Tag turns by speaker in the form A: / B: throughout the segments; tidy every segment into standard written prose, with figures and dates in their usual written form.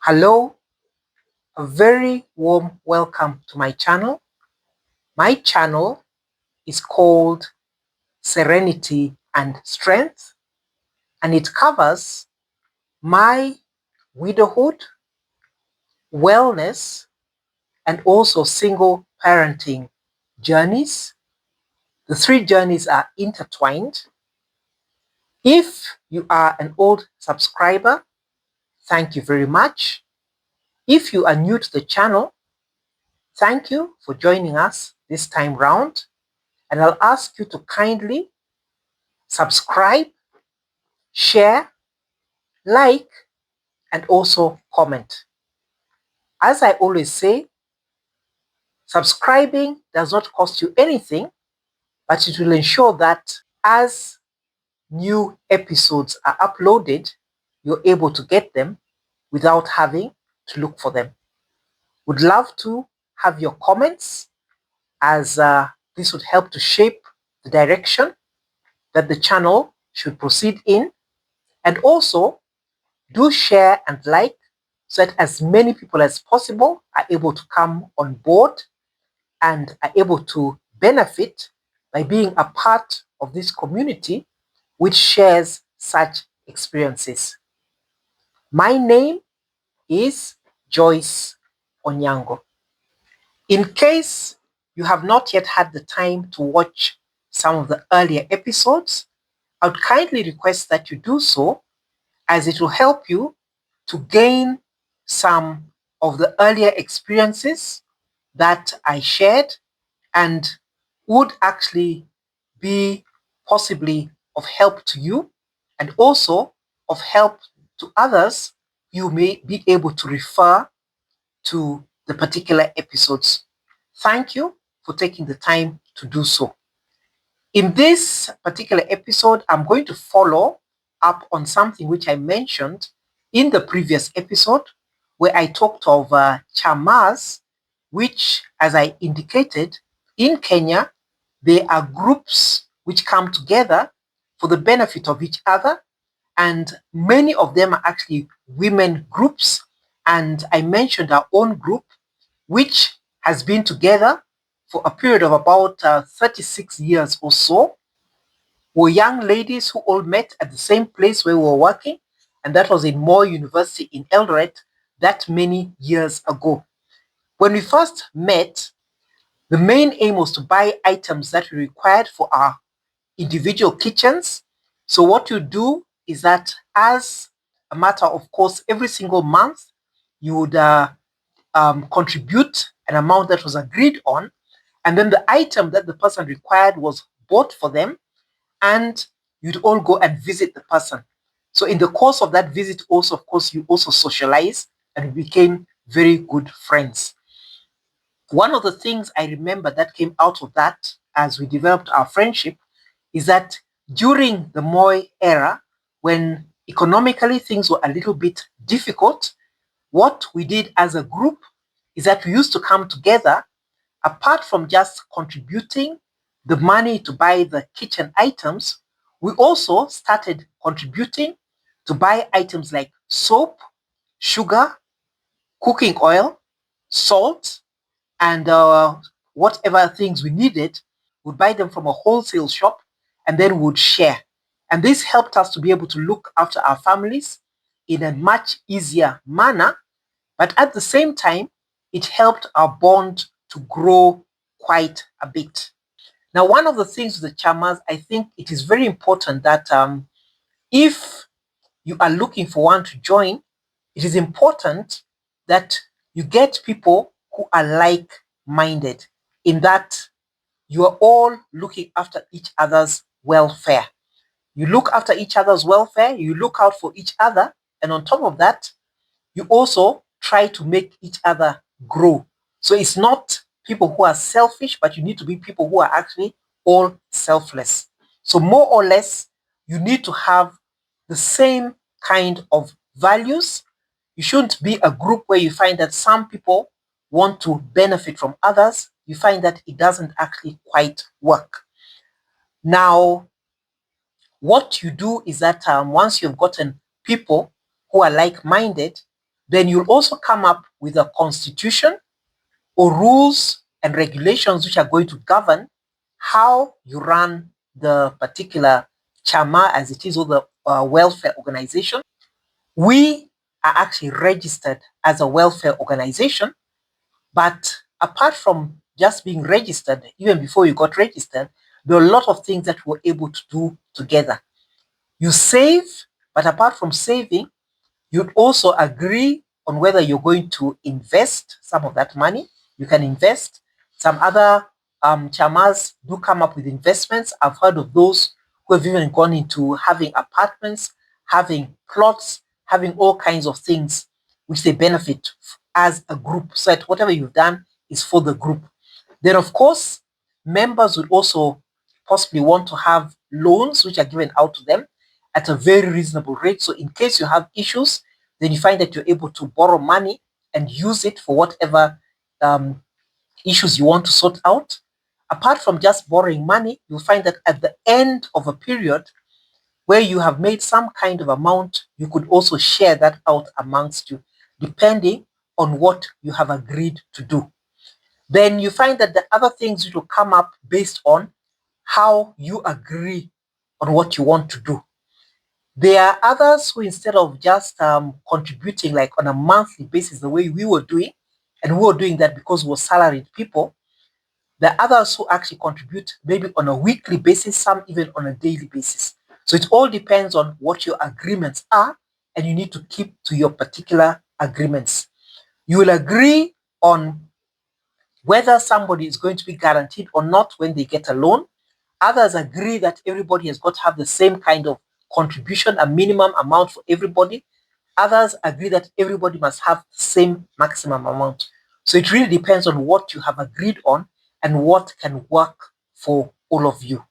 A: Hello, a very warm welcome to my channel. My channel is called Serenity and Strength, and it covers my widowhood, wellness, and also single parenting journeys. The three journeys are intertwined. If you are an old subscriber, thank you very much. If you are new to the channel, thank you for joining us this time round. And I'll ask you to kindly subscribe, share, like, and also comment. As I always say, subscribing does not cost you anything, but it will ensure that as new episodes are uploaded, you're able to get them without having to look for them. Would love to have your comments, as this would help to shape the direction that the channel should proceed in. And also, do share and like so that as many people as possible are able to come on board and are able to benefit by being a part of this community which shares such experiences. My name is Joyce Onyango. In case you have not yet had the time to watch some of the earlier episodes, I would kindly request that you do so, as it will help you to gain some of the earlier experiences that I shared and would actually be possibly of help to you, and also of help to others you may be able to refer to the particular episodes. Thank you for taking the time to do so. In this particular episode, I'm going to follow up on something which I mentioned in the previous episode, where I talked of Chamaas, which, as I indicated, in Kenya, they are groups which come together for the benefit of each other, and many of them are actually women groups. And I mentioned our own group, which has been together for a period of about 36 years or so. Were young ladies who all met at the same place where we were working, and that was in Moore University in Eldoret that many years ago. When we first met, the main aim was to buy items that we required for our individual kitchens. So what you do is that, as a matter of course, every single month you would contribute an amount that was agreed on, and then the item that the person required was bought for them, and you'd all go and visit the person. So in the course of that visit also, of course, you also socialize and became very good friends. One of the things I remember that came out of that as we developed our friendship is that during the Moi era, when economically things were a little bit difficult, what we did as a group is that we used to come together. Apart from just contributing the money to buy the kitchen items, we also started contributing to buy items like soap, sugar, cooking oil, salt, and whatever things we needed. We'd buy them from a wholesale shop and then would share. And this helped us to be able to look after our families in a much easier manner, but at the same time, it helped our bond to grow quite a bit. Now, one of the things with the Chamaas, I think it is very important that if you are looking for one to join, it is important that you get people who are like-minded, in that you are all looking after each other's welfare. You look after each other's welfare, you look out for each other, and on top of that, you also try to make each other grow. So it's not people who are selfish, but you need to be people who are actually all selfless. So more or less, you need to have the same kind of values. You shouldn't be a group where you find that some people want to benefit from others. You find that it doesn't actually quite work. Now, what you do is that once you've gotten people who are like-minded, Then you'll also come up with a constitution or rules and regulations which are going to govern how you run the particular Chama, as it is, or the welfare organization. We are actually registered as a welfare organization, but apart from just being registered, even before you got registered, there are a lot of things that we're able to do together. You save, but apart from saving, you'd also agree on whether you're going to invest some of that money. You can invest. Some other chamas do come up with investments. I've heard of those who have even gone into having apartments, having plots, having all kinds of things which they benefit as a group. So that whatever you've done is for the group. Then, of course, members would also possibly want to have loans which are given out to them at a very reasonable rate. So in case you have issues, then you find that you're able to borrow money and use it for whatever issues you want to sort out. Apart from just borrowing money, you'll find that at the end of a period where you have made some kind of amount, you could also share that out amongst you, depending on what you have agreed to do. Then you find that the other things will come up based on how you agree on what you want to do. There are others who, instead of just contributing like on a monthly basis, the way we were doing, and we were doing that because we were salaried people, there are others who actually contribute maybe on a weekly basis, some even on a daily basis. So it all depends on what your agreements are, and you need to keep to your particular agreements. You will agree on whether somebody is going to be guaranteed or not when they get a loan. Others agree that everybody has got to have the same kind of contribution, a minimum amount for everybody. Others agree that everybody must have the same maximum amount. So it really depends on what you have agreed on and what can work for all of you.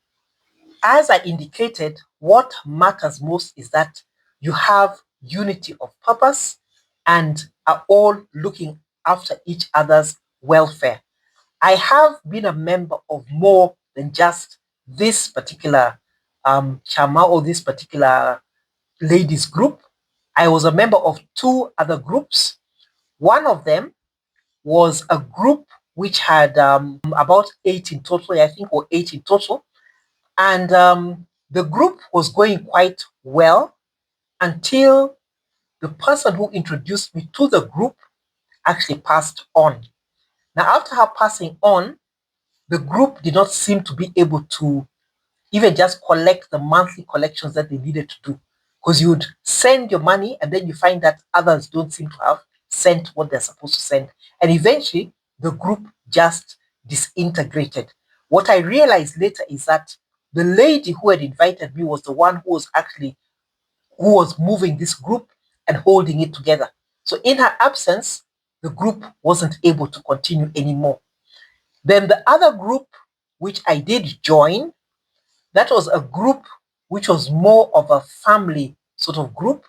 A: As I indicated, what matters most is that you have unity of purpose and are all looking after each other's welfare. I have been a member of more than just this particular chama or this particular ladies group. I was a member of two other groups. One of them was a group which had about 8 in total, I think, or 8 in total. And the group was going quite well until the person who introduced me to the group actually passed on. Now, after her passing on, the group did not seem to be able to even just collect the monthly collections that they needed to do. Because you would send your money and then you find that others don't seem to have sent what they're supposed to send. And eventually, the group just disintegrated. What I realized later is that the lady who had invited me was the one who was moving this group and holding it together. So in her absence, the group wasn't able to continue anymore. Then the other group, which I did join, that was a group which was more of a family sort of group,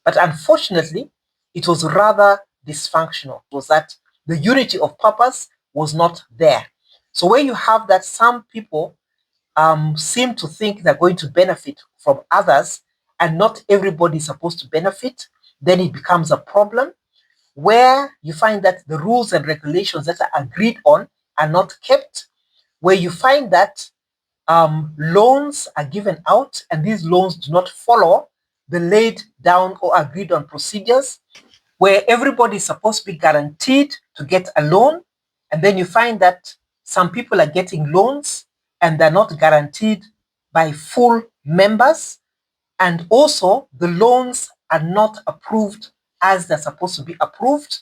A: but unfortunately, it was rather dysfunctional. It was that the unity of purpose was not there. So where you have that, some people seem to think they're going to benefit from others, and not everybody is supposed to benefit, then it becomes a problem where you find that the rules and regulations that are agreed on are not kept, where you find that loans are given out and these loans do not follow the laid down or agreed on procedures, where everybody is supposed to be guaranteed to get a loan, and then you find that some people are getting loans and they're not guaranteed by full members, and also the loans are not approved as they're supposed to be approved.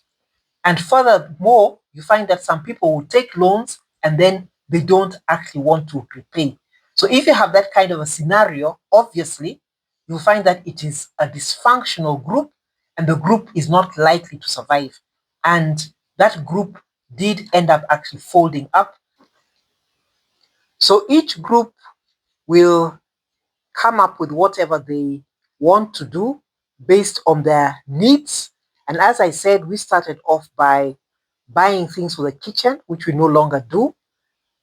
A: And furthermore, you find that some people will take loans and then they don't actually want to repay. So if you have that kind of a scenario, obviously, you'll find that it is a dysfunctional group and the group is not likely to survive. And that group did end up actually folding up. So each group will come up with whatever they want to do based on their needs. And as I said, we started off by buying things for the kitchen, which we no longer do,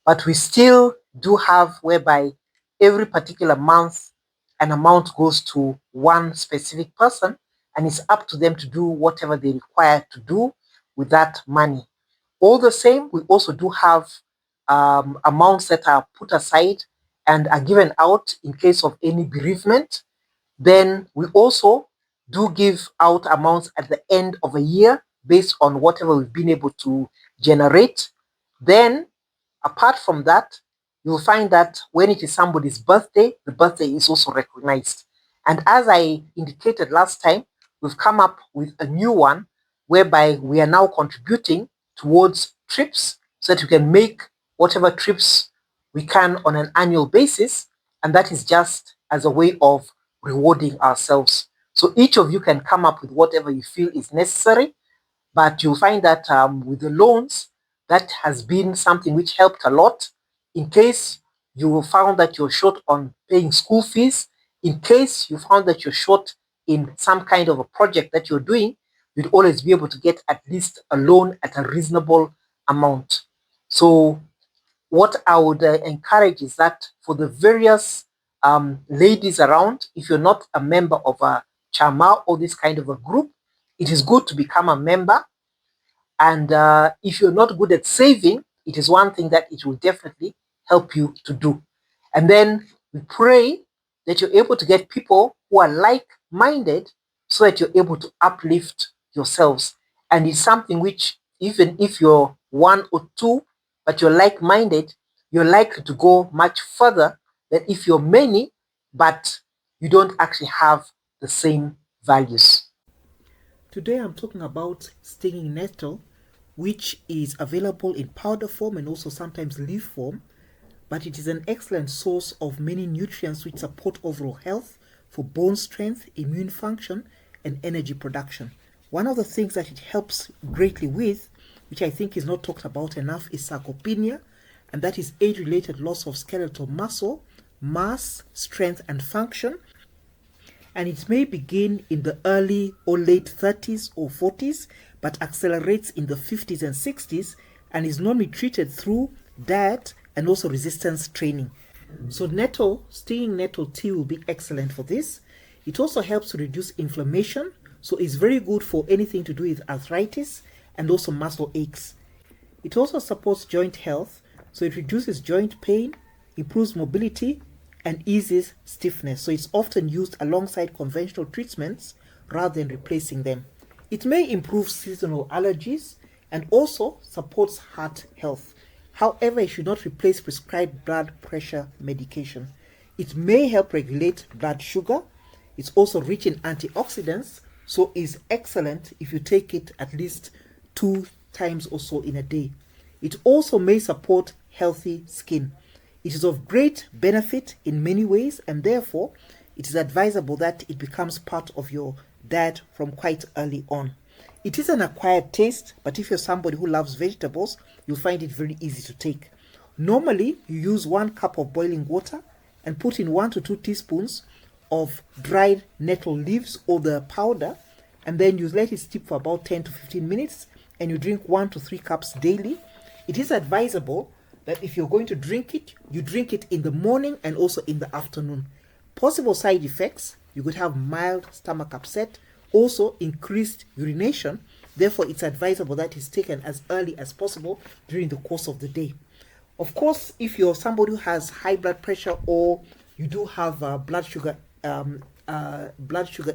A: but we still do have whereby every particular month an amount goes to one specific person and it's up to them to do whatever they require to do with that money. All the same, we also do have amounts that are put aside and are given out in case of any bereavement. Then we also do give out amounts at the end of a year based on whatever we've been able to generate. Then, apart from that, you'll find that when it is somebody's birthday, the birthday is also recognized. And as I indicated last time, we've come up with a new one whereby we are now contributing towards trips so that we can make whatever trips we can on an annual basis. And that is just as a way of rewarding ourselves. So each of you can come up with whatever you feel is necessary, but you'll find that with the loans, that has been something which helped a lot. In case you found that you're short on paying school fees, in case you found that you're short in some kind of a project that you're doing, you'd always be able to get at least a loan at a reasonable amount. So what I would encourage is that for the various ladies around, if you're not a member of a Chamaas or this kind of a group, it is good to become a member. And if you're not good at saving, it is one thing that it will definitely help you to do. And then we pray that you're able to get people who are like-minded so that you're able to uplift yourselves. And it's something which, even if you're one or two, but you're like-minded, you're likely to go much further than if you're many, but you don't actually have the same values. Today I'm talking about stinging nettle, which is available in powder form and also sometimes leaf form, but it is an excellent source of many nutrients which support overall health for bone strength, immune function, and energy production. One of the things that it helps greatly with, which I think is not talked about enough, is sarcopenia, and that is age-related loss of skeletal muscle, mass, strength, and function. And it may begin in the early or late 30s or 40s, but accelerates in the 50s and 60s, and is normally treated through diet and also resistance training. So stinging nettle tea will be excellent for this. It also helps to reduce inflammation, so it's very good for anything to do with arthritis and also muscle aches. It also supports joint health, so it reduces joint pain, improves mobility, and eases stiffness. So it's often used alongside conventional treatments rather than replacing them. It may improve seasonal allergies and also supports heart health. However, it should not replace prescribed blood pressure medication. It may help regulate blood sugar. It's also rich in antioxidants, so is excellent if you take it at least 2 times or so in a day. It also may support healthy skin. It is of great benefit in many ways, and therefore it is advisable that it becomes part of your diet from quite early on. It is an acquired taste, but if you're somebody who loves vegetables, you'll find it very easy to take. Normally, you use 1 cup of boiling water and put in 1 to 2 teaspoons of dried nettle leaves or the powder, and then you let it steep for about 10 to 15 minutes, and you drink 1 to 3 cups daily. It is advisable that if you're going to drink it, you drink it in the morning and also in the afternoon. Possible side effects: you could have mild stomach upset, also increased urination. Therefore, it's advisable that it's taken as early as possible during the course of the day. Of course, if you're somebody who has high blood pressure or you do have blood sugar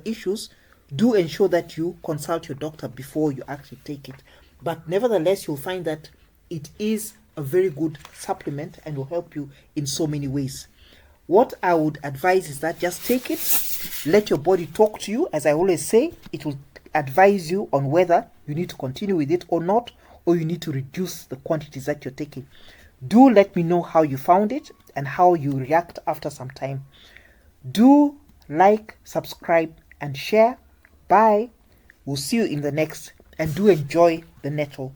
A: issues, do ensure that you consult your doctor before you actually take it. But nevertheless, you'll find that it is a very good supplement and will help you in so many ways. What I would advise is that just take it, let your body talk to you. As I always say, it will advise you on whether you need to continue with it or not, or you need to reduce the quantities that you're taking. Do let me know how you found it and how you react after some time. Do like, subscribe, and share. Bye. We'll see you in the next, and do enjoy the nettle.